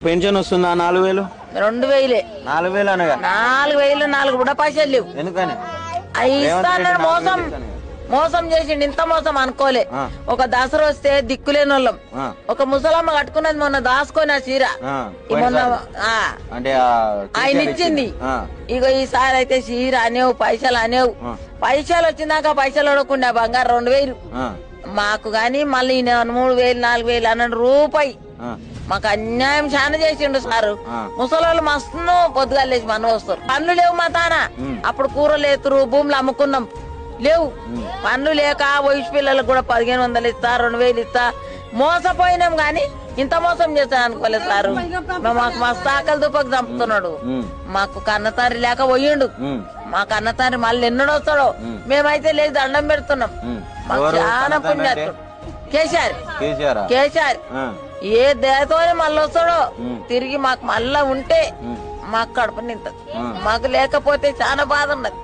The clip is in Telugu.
పెన్షన్ వస్తుందా 4000? 2000 4000 అనగా 4000 4 కూడా పైసలు లేవు. ఎందుకని? అవి ఇస్తానని మోసం చేసిండు. ఇంత మోసం అనుకోలే. ఒక దసరా వస్తే దిక్కులేని వాళ్ళం. ఒక ముసలమ్మ కట్టుకున్నది మొన్న దాసుకొని ఆ చీర మొన్న ఆయన ఇచ్చింది. ఇగో ఈసారి అయితే చీర అనేవు, పైసలు అనేవు. పైసలు వచ్చిందాక పైసలు అడగకుండా బంగారు 2000 మాకు గాని మళ్ళీ 3000 4000 అన్నాడు రూపాయి. మాకు అన్యాయం చాలా చేసిండు సారు. ముసలోళ్ళు మస్తు పొద్దుగా లేచి మన వస్తారు. పనులు లేవు మా తాన. అప్పుడు కూరలు ఎత్తురు, భూములు అమ్ముకున్నాం, లేవు పనులు లేక వయసు పిల్లలకు కూడా 1500 ఇస్తా, 2000 ఇస్తా. మోసపోయినాం గాని ఇంత మోసం చేస్తాను అనుకోలేదు సారు. మాకు మస్తు ఆకలి దుప్పకు చంపుతున్నాడు. మాకు కన్నతారి లేక పోయిండు. మా కన్నతారి మళ్ళీ ఎన్నడూ వస్తాడో. మేమైతే లేదు దండం పెడుతున్నాం. మాకు చాలా పుణ్యాత్తుడు కేసీఆర్. ఏ దేతోనే మళ్ళీ వస్తాడో తిరిగి మాకు మళ్ళా ఉంటే మాకు కడుపు నింతది. మాకు లేకపోతే చాలా బాధ ఉన్నది.